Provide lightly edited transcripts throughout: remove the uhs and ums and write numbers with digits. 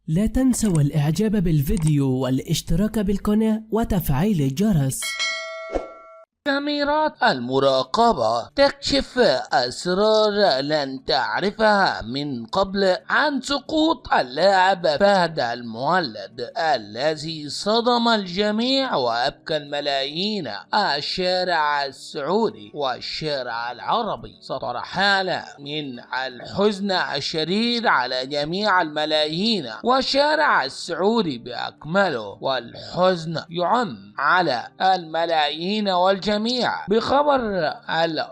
لا تنسوا الإعجاب بالفيديو والاشتراك بالقناة وتفعيل الجرس. كاميرات المراقبة تكشف أسرار لن تعرفها من قبل عن سقوط اللاعب فهد المولد الذي صدم الجميع وأبكى الملايين. الشارع السعودي والشارع العربي سطر حالة من الحزن الشديد على جميع الملايين، والشارع السعودي بأكمله والحزن يعم على الملايين والجميع بخبر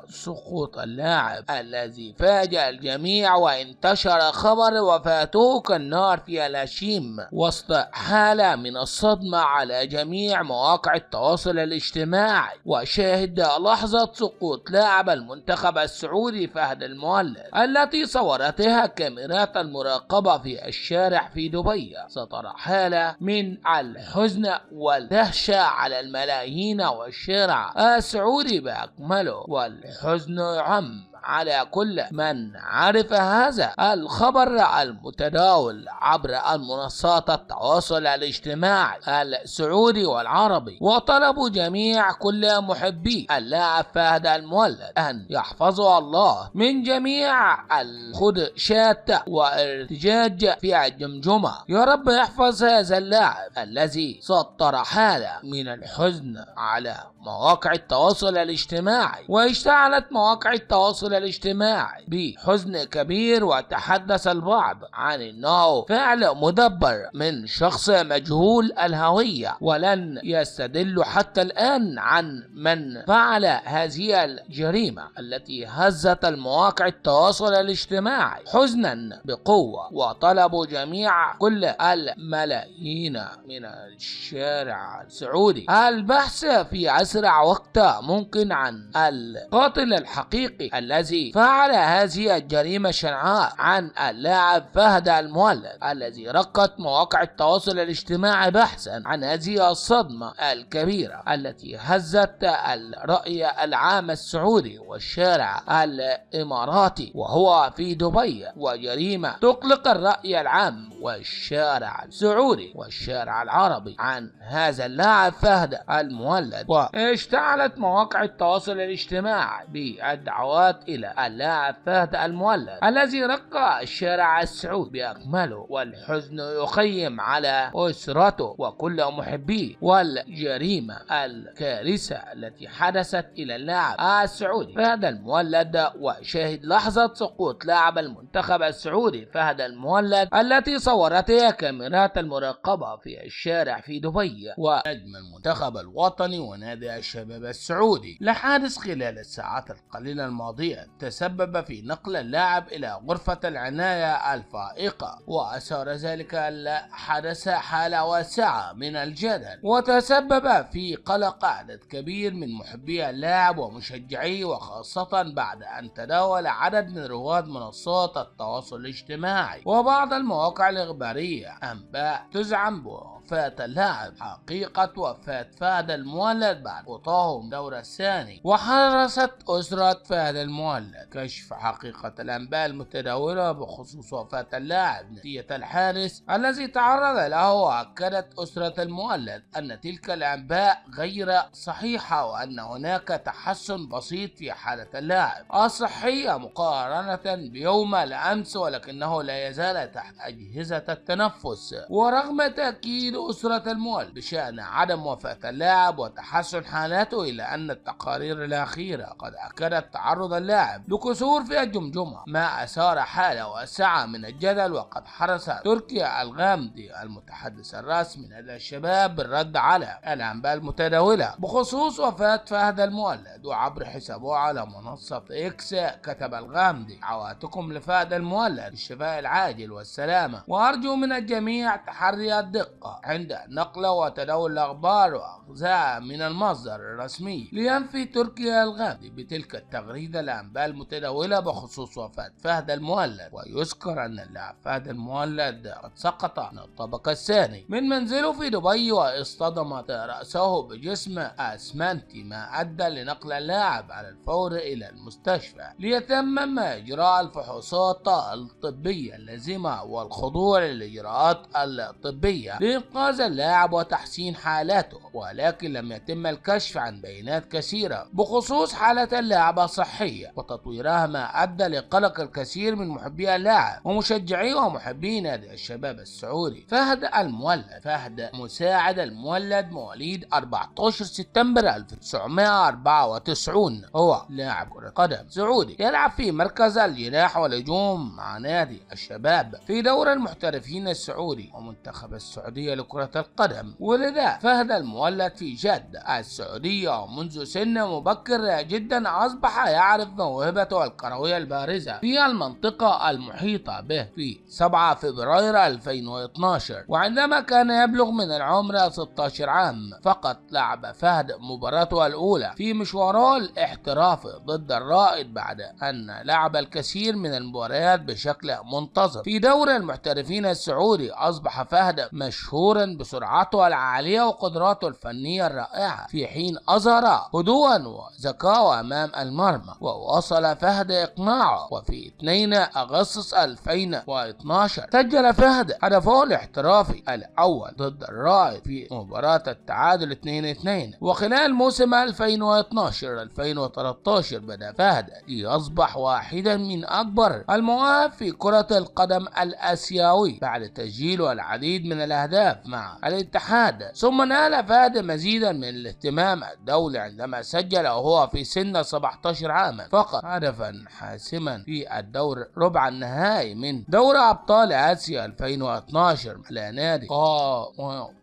سقوط اللاعب الذي فاجأ الجميع، وانتشر خبر وفاته كالنار في الهشيم وسط حالة من الصدمة على جميع مواقع التواصل الاجتماعي. وشاهد لحظة سقوط لاعب المنتخب السعودي فهد المولد التي صورتها كاميرات المراقبة في الشارع في دبي سطر حالة من الحزن والدهشة على الملايين والشارع السعودي بأكمله، والحزن يعم على كل من عرف هذا الخبر المتداول عبر المنصات التواصل الاجتماعي السعودي والعربي، وطلبوا جميع كل محبي اللاعب فهد المولد أن يحفظه الله من جميع الخدشات والارتجاج في الجمجمة. يا رب يحفظ هذا اللاعب الذي سطر حالة من الحزن على مواقع التواصل الاجتماعي، واشتعلت مواقع التواصل الاجتماعي بحزن كبير، وتحدث البعض عن انه فعل مدبر من شخص مجهول الهوية، ولن يستدل حتى الآن عن من فعل هذه الجريمة التي هزت المواقع التواصل الاجتماعي حزنا بقوة. وطلبوا جميع كل الملايين من الشارع السعودي البحث في أسرع وقت ممكن عن القاتل الحقيقي الذي فعل هذه الجريمة الشنعاء عن اللاعب فهد المولد، الذي رقت مواقع التواصل الاجتماعي بحثا عن هذه الصدمة الكبيرة التي هزت الرأي العام السعودي والشارع الإماراتي وهو في دبي، وجريمة تقلق الرأي العام والشارع السعودي والشارع العربي عن هذا اللاعب فهد المولد. واشتعلت مواقع التواصل الاجتماعي بالدعوات إلى اللاعب فهد المولد الذي رق الشارع السعودي بأكمله، والحزن يخيم على أسرته وكل محبيه، والجريمة الكارثة التي حدثت إلى اللاعب السعودي فهد المولد. وشاهد لحظة سقوط لاعب المنتخب السعودي فهد المولد التي صورتها كاميرات المراقبة في الشارع في دبي، ونجم المنتخب الوطني ونادي الشباب السعودي لحادث خلال الساعات القليلة الماضية تسبب في نقل اللاعب إلى غرفة العناية الفائقة، وأثار ذلك الحدث حالة واسعة من الجدل، وتسبب في قلق عدد كبير من محبي اللاعب ومشجعيه، وخاصة بعد أن تداول عدد من رواد منصات التواصل الاجتماعي وبعض المواقع الإخبارية أنباء تزعم بوفاة اللاعب. حقيقة وفاة فهد المولد بعد قطاهم دور الثاني، وحرصت أسرة فهد المولد كشف حقيقة الأنباء المتداولة بخصوص وفاة اللاعب نتيجة الحادث الذي تعرض له، وأكدت أسرة المولد أن تلك الأنباء غير صحيحة، وأن هناك تحسن بسيط في حالة اللاعب الصحية مقارنة بيوم الأمس، ولكنه لا يزال تحت أجهزة التنفس. ورغم تأكيد أسرة المولد بشأن عدم وفاة اللاعب وتحسن حالاته، إلا أن التقارير الأخيرة قد أكدت تعرض اللاعب لكسور في الجمجمة، ما أثار حالة واسعة من الجدل. وقد حرص تركي الغامدي المتحدث الرسمي لدى الشباب بالرد على الأنباء المتداولة بخصوص وفاة فهد المولد، وعبر حسابه على منصة إكس كتب الغامدي: دعواتكم لفهد المولد بالشفاء العاجل والسلامة، وأرجو من الجميع تحري الدقة عند نقله وتداول الأخبار وأخذها من المصدر الرسمي، لينفي تركي الغامدي بتلك التغريدة الأنباء المتداولة بخصوص وفاة فهد المولد. ويذكر أن اللاعب فهد المولد قد سقط من الطابق الثاني من منزله في دبي واصطدمت رأسه بجسم أسمنتي، ما أدى لنقل اللاعب على الفور إلى المستشفى ليتم إجراء الفحوصات الطبية اللازمة والخضوع للإجراءات الطبية لإنقاذ اللاعب وتحسين حالته، ولكن لم يتم الكشف عن بيانات كثيرة بخصوص حالة اللاعب الصحية وتطويرها، ما أدى لقلق الكثير من محبي اللاعب ومشجعي ومحبي نادي الشباب السعودي. فهد المولد، فهد مساعد المولد، مواليد 14 سبتمبر 1994، هو لاعب كرة قدم سعودي يلعب في مركز الجناح والهجوم مع نادي الشباب في دوري المحترفين السعودي ومنتخب السعودية لكرة القدم. ولذا فهد المولد في جدة السعودية ومنذ سن مبكر جدا أصبح يعرف موهبته الكروية البارزة في المنطقة المحيطة به. في 7 فبراير 2012 وعندما كان يبلغ من العمر 16 عام فقط لعب فهد مباراته الأولى في مشواره الاحترافي ضد الرائد بعد أن لعب الكثير من المباريات بشكل منتظم في دوري المحترفين السعودي. أصبح فهد مشهورا بسرعته العالية وقدراته الفنية الرائعة في حين أظهر هدوءا وذكاء أمام المرمى، ووصل فهد إقناعه. وفي 2 أغسطس 2012 سجل فهد هدفه الاحترافي الأول ضد الرائد في مباراة التعادل 2-2. وخلال موسم 2012-2013 بدأ فهد ليصبح واحدا من أكبر المواهب في كرة القدم الآسيوي بعد تسجيله العديد من الأهداف مع الاتحاد. ثم نال فهد مزيدا من الاهتمام الدولي عندما سجل وهو في سن 17 عاما فقط هدفا حاسما في الدور ربع النهائي من دوري أبطال آسيا 2012 على نادي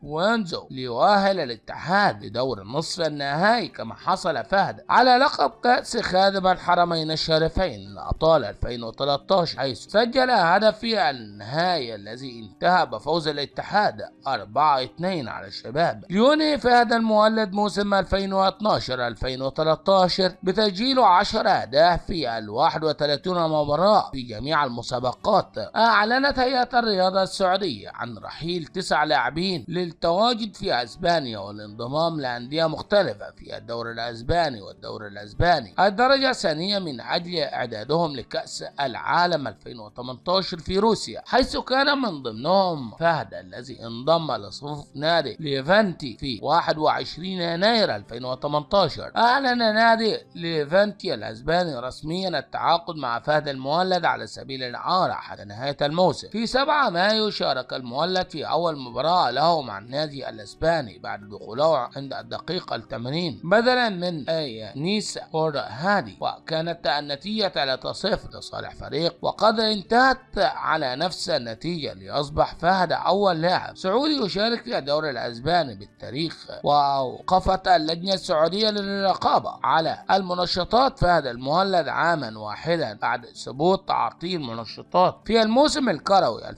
وانزو ليؤهل الاتحاد لدور النصف النهائي. كما حصل فهد على لقب كأس خادم الحرمين الشريفين لأبطال 2013 حيث سجل هدف في النهائي الذي انتهى بفوز الاتحاد 4-2 على الشباب، لينهي فهد المولد موسم 2012-2013 بتسجيل 10 أهداف في 31 مباراة في جميع المسابقات. أعلنت هيئة الرياضة السعودية عن رحيل 9 لاعبين للتواجد في أسبانيا والانضمام لأندية مختلفة في الدوري الأسباني والدوري الأسباني الدرجة الثانية من أجل إعدادهم لكأس العالم 2018 في روسيا، حيث كان من ضمنهم فهد الذي انضم لصفوف نادي ليفانتي في 21 يناير 2018. أعلن نادي ليفانتي الأسباني رسميا التعاقد مع فهد المولد على سبيل الإعارة حتى نهاية الموسم. في 7 مايو شارك المولد في أول مباراة له مع النادي الأسباني بعد دخوله عند الدقيقة 80 بدلا من نيسا هادي، وكانت النتيجة 3-0 لصالح فريق، وقد انتهت على نفس النتيجة ليصبح فهد أول لاعب سعودي يشارك في الدوري الأسباني بالتاريخ. وأوقفت اللجنة السعودية للرقابة على المنشطات فهد المولد عاما واحدا بعد ثبوت تعاطي المنشطات في الموسم الكروي 2018-2019.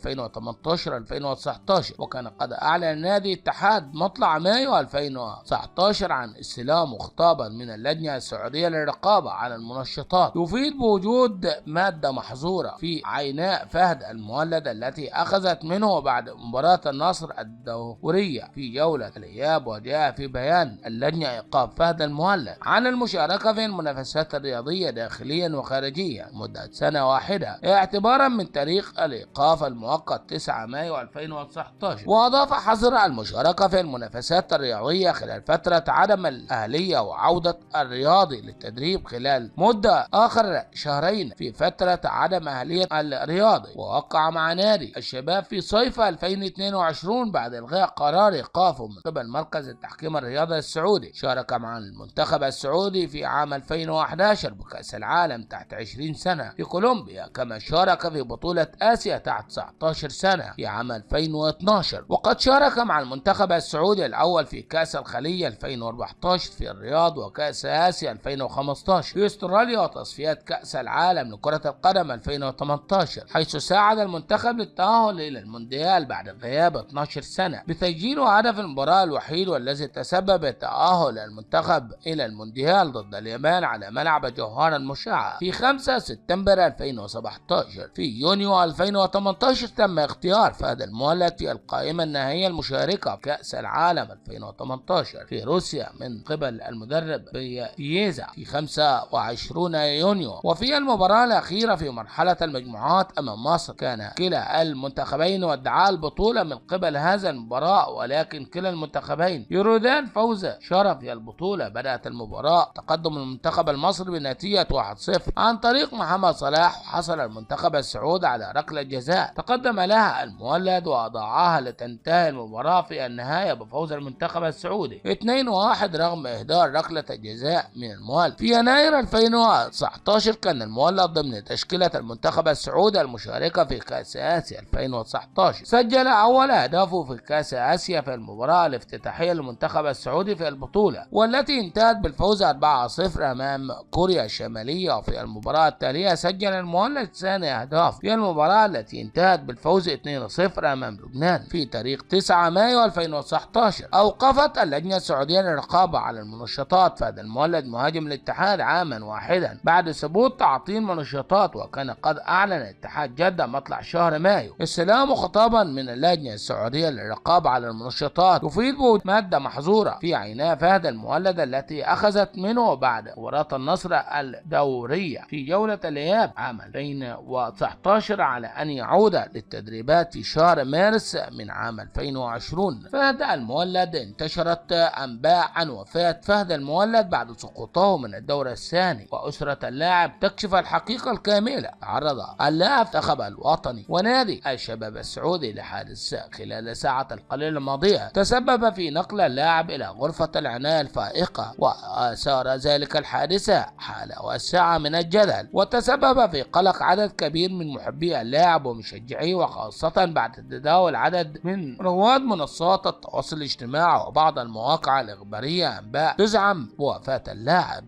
وكان قد أعلن نادي الاتحاد مطلع مايو 2019 عن استلام خطابا من اللجنة السعودية للرقابة على المنشطات يفيد بوجود مادة محظورة في عيناء فهد المولد التي أخذت منه بعد مباراة النصر الدورية في جولة الإياب. وجاء في بيان اللجنة إيقاف فهد المولد عن المشاركة في المنافسات الرياضية داخليا وخارجيا مدة سنة واحدة اعتبارا من تاريخ الإيقاف المؤقت 9 مايو 2019. وأضاف حظر المشاركة في المنافسات الرياضية خلال فترة عدم الأهلية وعودة الرياضي للتدريب خلال مدة آخر شهرين في فترة عدم أهلية الرياضي. ووقع مع نادي الشباب في صيف 2022 بعد إلغاء قرار إيقافه من قبل مركز التحكيم الرياضي السعودي. شارك مع المنتخب السعودي في عام 2011 بكأس العالم تحت 20 سنة في كولومبيا، كما شارك في بطولة آسيا تحت 19 سنة في عام 2012. وقد شارك مع المنتخب السعودي الأول في كأس الخليج 2014 في الرياض وكأس آسيا 2015 في استراليا وتصفيات كأس العالم لكرة القدم 2018، حيث ساعد المنتخب للتأهل إلى المونديال بعد غياب 12 18 سنة بتسجيله هدف المباراة الوحيد والذي تسبب بتأهل المنتخب إلى المونديال ضد اليابان على ملعب جوهر المشعة في 5 سبتمبر 2017. في يونيو 2018 تم اختيار فهد المولد في القائمة النهائية المشاركة في كأس العالم 2018 في روسيا من قبل المدرب بييزا في 25 يونيو. وفي المباراة الأخيرة في مرحلة المجموعات أمام مصر كان كلا المنتخبين وادعا البطولة من قبل هذا المباراة، ولكن كلا المنتخبين يريدان فوز شرفي البطولة. بدأت المباراة تقدم المنتخب المصري بنتيجة 1-0 عن طريق محمد صلاح، وحصل المنتخب السعودي على ركلة جزاء تقدم لها المولد وأضاعها لتنتهي المباراة في النهاية بفوز المنتخب السعودي 2-1 رغم إهدار ركلة الجزاء من المولد. في يناير 2019 كان المولد ضمن تشكيلة المنتخب السعودي المشاركة في كأس آسيا 2019، سجل أول أهدافه في كأس آسيا في المباراة الافتتاحية للمنتخب السعودي في البطولة، والتي انتهت بالفوز 4-0 أمام كوريا الشمالية. وفي المباراة التالية سجل المولد ثاني أهداف في المباراة التي انتهت بالفوز 2-0 أمام لبنان في تاريخ 9 مايو 2019. أوقفت اللجنة السعودية للرقابة على المنشطات فهد المولد مهاجم الاتحاد عاما واحدا بعد ثبوت تعطيل منشطات، وكان قد أعلن اتحاد جدة مطلع شهر مايو استلام خطابا من اللجنة السعودية للرقابة على المنشطات يفيد بوجود مادة محظورة في عيناه فهد المولد التي أخذت منه بعد مباراة النصر الدورية في جولة الإياب عام 2019 على أن يعود للتدريبات في شهر مارس من عام 2020. فهد المولد انتشرت أنباء عن وفاة فهد المولد بعد سقوطه من الدور الثاني، وأسرة اللاعب تكشف الحقيقة الكاملة. تعرض اللاعب المنتخب الوطني ونادي الشباب السعودي لحادث خلال الساعة القليلة الماضية تسبب في نقل اللاعب إلى غرفة العناية الفائقة، وأثار ذلك الحادثة حالة واسعة من الجدل، وتسبب في قلق عدد كبير من محبي اللاعب ومشجعيه، وخاصة بعد تداول عدد من رواد منصات التواصل الاجتماعي وبعض المواقع الإخبارية أنباء تزعم بوفاة اللاعب.